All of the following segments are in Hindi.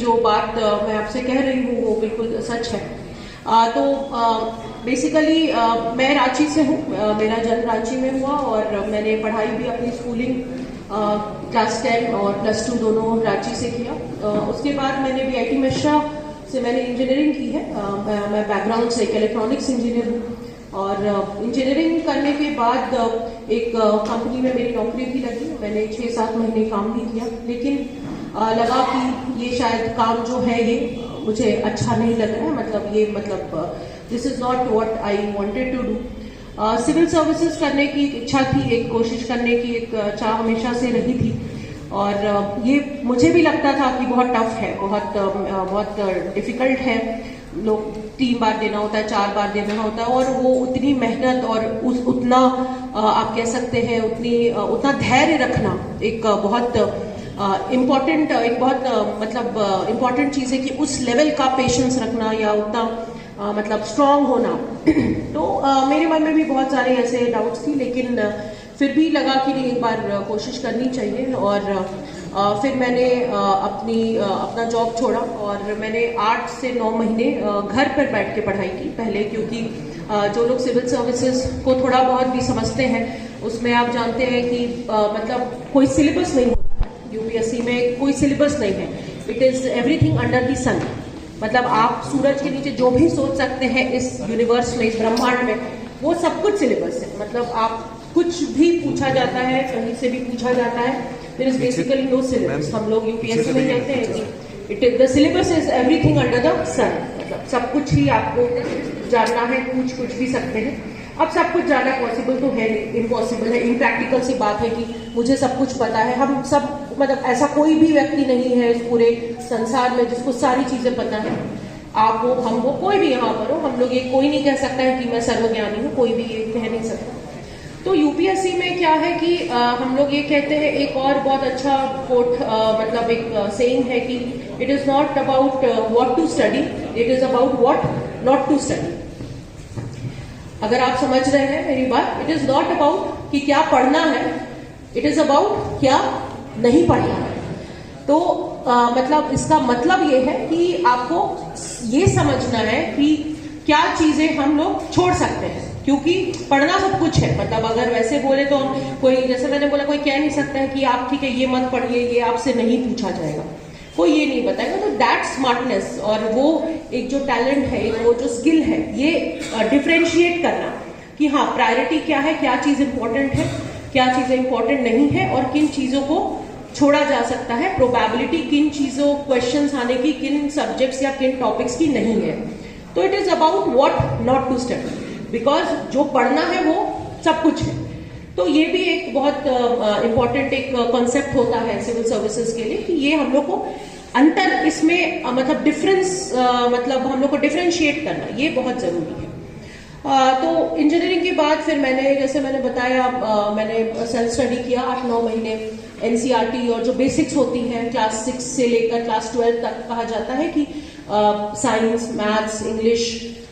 जो बात मैं आपसे कह रही हूँ वो बिल्कुल सच है। तो बेसिकली मैं रांची से हूँ, मेरा जन्म रांची में हुआ और मैंने पढ़ाई भी अपनी स्कूलिंग क्लास 10 और +2 दोनों रांची से किया। उसके बाद मैंने बीआईटी मिश्रा से मैंने इंजीनियरिंग की है। मैं बैकग्राउंड से एक इलेक्ट्रॉनिक्स इंजीनियर हूँ और इंजीनियरिंग करने के बाद एक कंपनी में मेरी नौकरी भी लगी। मैंने 6-7 महीने काम भी किया, लेकिन लगा कि ये शायद काम जो है ये मुझे अच्छा नहीं लग रहा है, मतलब this is not what I wanted to do. Civil services करने की इच्छा थी, एक कोशिश करने की एक चाह हमेशा से रही थी और ये मुझे भी लगता था कि बहुत टफ है, बहुत डिफिकल्ट है। लोग 3 बार देना होता है, 4 बार देना होता है और वो उतनी मेहनत और उतना आप कह सकते हैं उतना धैर्य रखना एक बहुत इम्पॉर्टेंट चीज है कि उस लेवल का पेशेंस रखना या उतना मतलब स्ट्रांग होना। तो मेरे मन में भी बहुत सारे ऐसे डाउट्स थी, लेकिन फिर भी लगा कि नहीं, एक बार कोशिश करनी चाहिए। और फिर मैंने अपना जॉब छोड़ा और मैंने 8 से 9 महीने घर पर बैठ के पढ़ाई की पहले, क्योंकि जो लोग सिविल सर्विसेज को थोड़ा बहुत भी समझते हैं उसमें आप जानते हैं कि मतलब कोई सिलेबस नहीं होता है। यूपीएससी में कोई सिलेबस नहीं है, it is everything under the sun. मतलब आप सूरज के नीचे जो भी सोच सकते हैं इस यूनिवर्स में, इस ब्रह्मांड में, वो सब कुछ सिलेबस है। मतलब आप कुछ भी पूछा जाता है, कहीं से भी पूछा जाता है, there is basically no syllabus. हम लोग यूपीएससी में कहते हैं कि it is the syllabus is everything under the sun. मतलब सब कुछ ही आपको जानना है, पूछ कुछ भी सकते हैं। अब सब कुछ जानना पॉसिबल तो है नहीं, इम्पॉसिबल है। इनप्रैक्टिकल सी बात है कि मुझे सब कुछ पता है। हम सब मतलब ऐसा कोई भी व्यक्ति नहीं है इस पूरे संसार में जिसको सारी चीजें पता है। आप हो, हम हो, कोई भी यहाँ पर हो, हम लोग ये कोई नहीं कह सकता है कि मैं सर्वज्ञानी हूँ, कोई भी ये कह नहीं सकता। तो यूपीएससी में क्या है कि हम लोग ये कहते हैं, एक और बहुत अच्छा कोट मतलब एक सेइंग है कि it is not about what to study, it is about what not to study. अगर आप समझ रहे हैं मेरी बात, इट इज नॉट अबाउट कि क्या पढ़ना है, इट इज अबाउट क्या नहीं पढ़ना है। तो मतलब इसका मतलब ये है कि आपको ये समझना है कि क्या चीजें हम लोग छोड़ सकते हैं, क्योंकि पढ़ना सब कुछ है। मतलब अगर वैसे बोले तो कोई, जैसे मैंने बोला, कोई कह नहीं सकता है कि आप ठीक है ये मत पढ़िए, ये आपसे नहीं पूछा जाएगा, कोई ये नहीं बताएगा। तो दैट स्मार्टनेस और वो एक जो टैलेंट है, वो जो स्किल है, ये डिफरेंशिएट करना कि हाँ प्रायोरिटी क्या है, क्या चीज इंपॉर्टेंट है, क्या चीजें इंपॉर्टेंट नहीं है और किन चीजों को छोड़ा जा सकता है, प्रोबेबिलिटी किन चीजों क्वेश्चंस आने की, किन सब्जेक्ट्स या किन टॉपिक्स की नहीं है। तो it is about what not to study, because जो पढ़ना है वो सब कुछ है। तो ये भी एक बहुत इंपॉर्टेंट एक कॉन्सेप्ट होता है सिविल सर्विसेज के लिए कि ये हम लोग को अंतर इसमें मतलब डिफरेंस मतलब हम लोग को डिफरेंशिएट करना ये बहुत जरूरी है। तो इंजीनियरिंग के बाद फिर मैंने, जैसे मैंने बताया, मैंने सेल्फ स्टडी किया 8-9 महीने। एनसीईआरटी और जो बेसिक्स होती हैं क्लास 6 से लेकर क्लास 12 तक, कहा जाता है कि science, maths, English,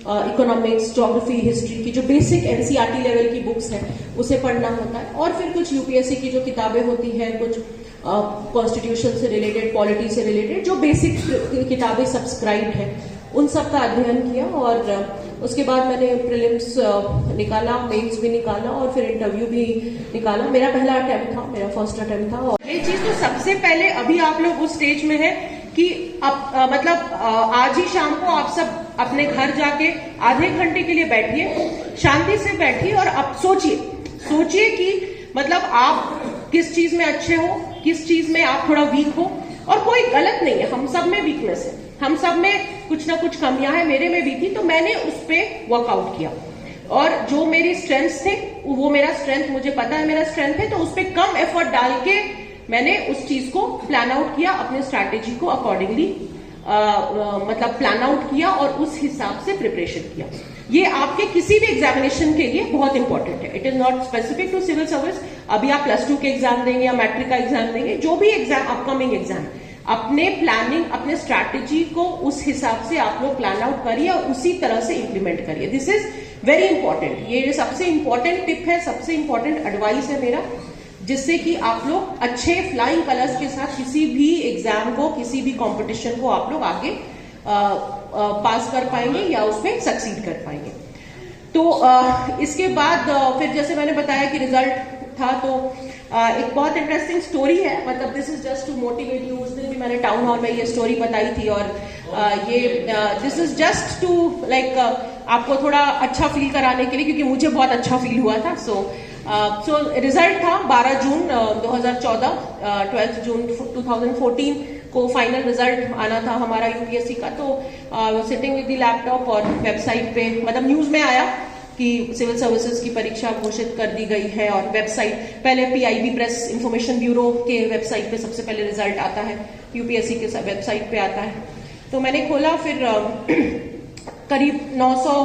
economics, geography, history की जो बेसिक एनसीईआरटी लेवल की बुक्स हैं उसे पढ़ना होता है। और फिर कुछ यूपीएससी की जो किताबें होती हैं, कुछ कॉन्स्टिट्यूशन से रिलेटेड, पॉलिटी से रिलेटेड जो बेसिक किताबें सब्सक्राइब हैं, उन सब का अध्ययन किया। और उसके बाद मैंने प्रीलिम्स निकाला, मेंस भी निकाला और फिर इंटरव्यू भी निकाला। मेरा पहला अटेम्प्ट था, मेरा फर्स्ट अटेम्प्ट था। और ये चीज तो सबसे पहले, अभी आप लोग उस स्टेज में है कि अब मतलब आज ही शाम को आप सब अपने घर जाके आधे घंटे के लिए बैठिए, शांति से बैठिए और अब सोचिए कि मतलब आप किस चीज में अच्छे हो, किस चीज में आप थोड़ा वीक हो। और कोई गलत नहीं है, हम सब में वीकनेस है, हम सब में कुछ ना कुछ कमियां हैं, मेरे में भी थी। तो मैंने उस पर वर्कआउट किया और जो मेरी स्ट्रेंथ्स थे वो मेरा स्ट्रेंथ, मुझे पता है मेरा स्ट्रेंथ है, तो उस पर कम एफर्ट डाल के मैंने उस चीज को प्लान आउट किया, अपने स्ट्रैटेजी को अकॉर्डिंगली मतलब प्लान आउट किया और उस हिसाब से प्रिपरेशन किया। ये आपके किसी भी एग्जामिनेशन के लिए बहुत इंपॉर्टेंट है। It is not specific to civil service. अभी आप +2 के एग्जाम देंगे या मैट्रिक का एग्जाम देंगे, जो भी एग्जाम, अपकमिंग एग्जाम, अपने प्लानिंग, अपने स्ट्रैटेजी को उस हिसाब से आप लोग प्लान आउट करिए और उसी तरह से इंप्लीमेंट करिए। This is very important. ये सबसे इंपॉर्टेंट टिप है, सबसे इंपॉर्टेंट एडवाइस है मेरा। जिससे कि आप लोग अच्छे फ्लाइंग कलर्स के साथ किसी भी एग्जाम को, किसी भी कंपटीशन को आप लोग आगे पास कर पाएंगे या उसमें सक्सीड कर पाएंगे। तो इसके बाद फिर जैसे मैंने बताया कि रिजल्ट था, तो एक बहुत इंटरेस्टिंग स्टोरी है, मतलब this is just to motivate you. उस दिन भी मैंने टाउन हॉल में ये स्टोरी बताई थी, और ये this is just to like आपको थोड़ा अच्छा फील कराने के लिए, क्योंकि मुझे बहुत अच्छा फील हुआ था। सो रिजल्ट था 12 जून 2014, 12 जून 2014 को फाइनल रिजल्ट आना था हमारा यूपीएससी का। तो सिटिंग विद द लैपटॉप और वेबसाइट पे, मतलब न्यूज में आया कि सिविल सर्विसेज की परीक्षा घोषित कर दी गई है, और वेबसाइट पहले पीआईबी प्रेस इंफॉर्मेशन ब्यूरो के वेबसाइट पे सबसे पहले रिजल्ट आता है, यूपीएससी के वेबसाइट पे आता है। तो मैंने खोला, फिर करीब 900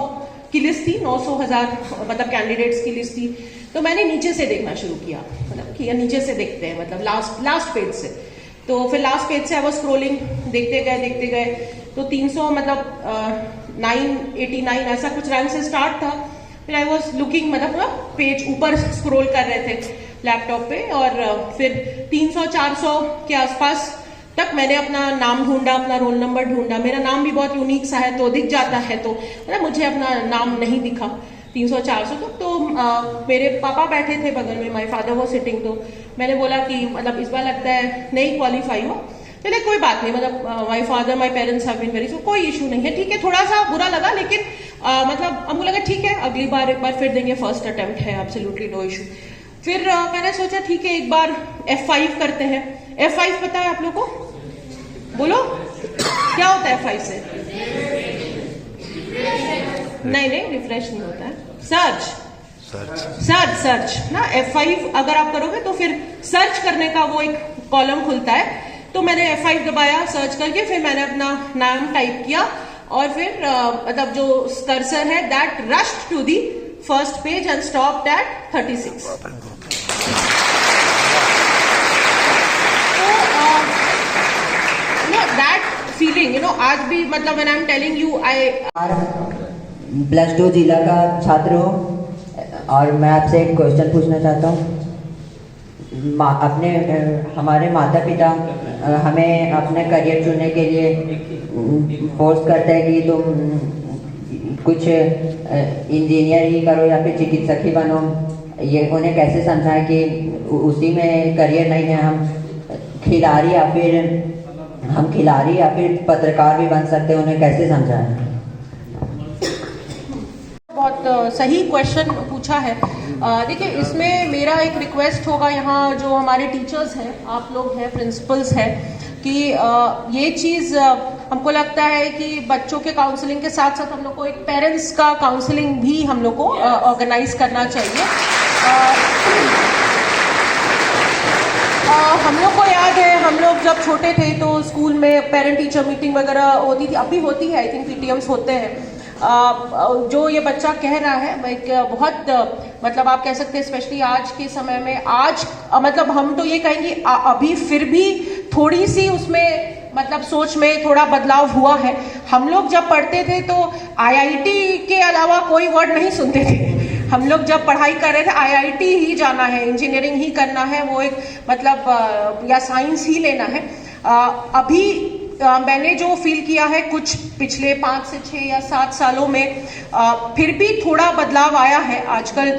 की लिस्ट थी, 900,000 मतलब कैंडिडेट्स की लिस्ट थी। तो मैंने नीचे से देखना शुरू किया, मतलब कि नीचे से देखते हैं, मतलब लास्ट पेज से। तो फिर लास्ट पेज से आई वाज स्क्रोलिंग, देखते गए तो 300 मतलब 989 ऐसा कुछ रैंक से स्टार्ट था। फिर आई वाज लुकिंग, मतलब पेज ऊपर स्क्रॉल कर रहे थे लैपटॉप पे, और फिर 300-400 के आसपास तक मैंने अपना नाम ढूंढा, अपना रोल नंबर ढूंढा। मेरा नाम भी बहुत यूनिक सा है, तो दिख जाता है, तो मतलब मुझे अपना नाम नहीं दिखा 300-400 तक। तो मेरे पापा बैठे थे बगल में, माय फादर वो सिटिंग। तो मैंने बोला कि मतलब इस बार लगता है नहीं क्वालिफाई हो। चलिए कोई बात नहीं, मतलब my father my parents have been very, so कोई इशू नहीं है, ठीक है। थोड़ा सा बुरा लगा, लेकिन मतलब हमको लगा ठीक है, अगली बार एक बार फिर देंगे, फर्स्ट अटेम्प्ट है, एब्सोल्युटली नो इशू। फिर मैंने सोचा ठीक है, एक बार F5 करते हैं। F5 पता है आप लोग को? बोलो क्या होता है F5 से? नहीं, रिफ्रेश नहीं होता है, सर्च ना। F5 अगर आप करोगे तो फिर सर्च करने का वो एक कॉलम खुलता है। तो मैंने F5 दबाया सर्च करके, फिर मैंने अपना नाम टाइप किया, और फिर मतलब जो कर्सर है that rushed to the first page and stopped at 36। That feeling आज भी, मतलब when I am telling you, I +2 जिला का छात्र हो, और मैं आपसे एक क्वेश्चन पूछना चाहता हूँ। अपने हमारे माता पिता हमें अपने करियर चुनने के लिए फोर्स करते हैं कि तुम कुछ इंजीनियर ही करो या फिर चिकित्सक ही बनो। ये उन्हें कैसे समझाएं कि उसी में करियर नहीं है, हम खिलाड़ी या फिर पत्रकार भी बन सकते हैं, उन्हें कैसे समझाएं? बहुत सही क्वेश्चन पूछा है। देखिए, इसमें मेरा एक रिक्वेस्ट होगा, यहाँ जो हमारे टीचर्स हैं, आप लोग हैं, प्रिंसिपल्स हैं, कि ये चीज़ हमको लगता है कि बच्चों के काउंसलिंग के साथ साथ हम लोग को एक पेरेंट्स का काउंसलिंग भी हम लोग को ऑर्गेनाइज करना चाहिए। हम लोग को याद है, हम लोग जब छोटे थे तो स्कूल में पेरेंट टीचर मीटिंग वगैरह होती थी, अभी होती है, आई थिंक PTMs होते हैं। जो ये बच्चा कह रहा है, एक बहुत मतलब आप कह सकते हैं, स्पेशली आज के समय में, आज मतलब हम तो ये कहेंगे अभी फिर भी थोड़ी सी उसमें मतलब सोच में थोड़ा बदलाव हुआ है। हम लोग जब पढ़ते थे तो IIT के अलावा कोई वर्ड नहीं सुनते थे। हम लोग जब पढ़ाई कर रहे थे, IIT ही जाना है, इंजीनियरिंग ही करना है, वो एक मतलब या साइंस ही लेना है। अभी मैंने जो फील किया है कुछ पिछले 5 से 6 या 7 सालों में, फिर भी थोड़ा बदलाव आया है। आजकल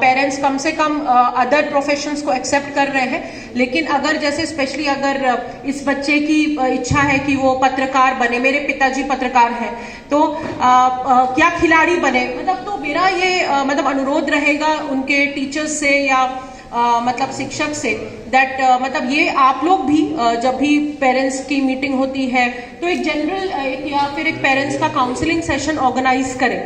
पेरेंट्स कम से कम अदर प्रोफेशंस को एक्सेप्ट कर रहे हैं, लेकिन अगर जैसे स्पेशली अगर इस बच्चे की इच्छा है कि वो पत्रकार बने, मेरे पिताजी पत्रकार हैं, तो क्या खिलाड़ी बने, मतलब तो मेरा ये मतलब अनुरोध रहेगा उनके टीचर्स से या मतलब शिक्षक से, दैट मतलब ये आप लोग भी जब भी पेरेंट्स की मीटिंग होती है तो एक जनरल या फिर एक पेरेंट्स का काउंसलिंग सेशन ऑर्गेनाइज करें,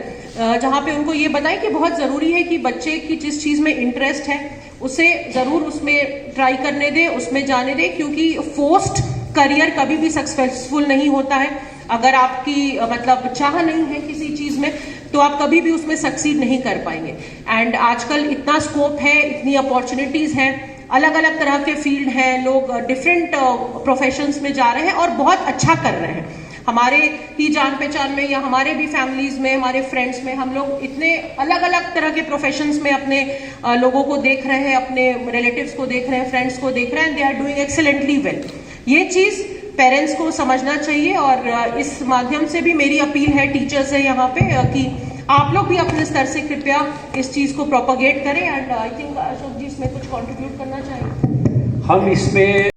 जहाँ पे उनको ये बताएं कि बहुत ज़रूरी है कि बच्चे की जिस चीज़ में इंटरेस्ट है उसे ज़रूर उसमें ट्राई करने दें, उसमें जाने दें, क्योंकि फोर्स्ड करियर कभी भी सक्सेसफुल नहीं होता है। अगर आपकी मतलब चाह नहीं है किसी चीज़ में तो आप कभी भी उसमें सक्सीड नहीं कर पाएंगे। एंड आजकल इतना स्कोप है, इतनी अपॉर्चुनिटीज़ हैं, अलग अलग तरह के फील्ड हैं, लोग डिफरेंट प्रोफेशंस में जा रहे हैं और बहुत अच्छा कर रहे हैं। हमारे ही जान पहचान में या हमारे भी फैमिलीज में, हमारे फ्रेंड्स में हम लोग इतने अलग अलग तरह के प्रोफेशंस में अपने लोगों को देख रहे हैं, अपने रिलेटिव्स को देख रहे हैं, फ्रेंड्स को देख रहे हैं, they are doing excellently well. ये चीज पेरेंट्स को समझना चाहिए और इस माध्यम से भी मेरी अपील है टीचर्स है यहाँ पे कि आप लोग भी अपने स्तर से कृपया इस चीज को प्रोपगेट करें। एंड आई थिंक अशोक जी इसमें कुछ कंट्रीब्यूट करना चाहेंगे? हम इसमें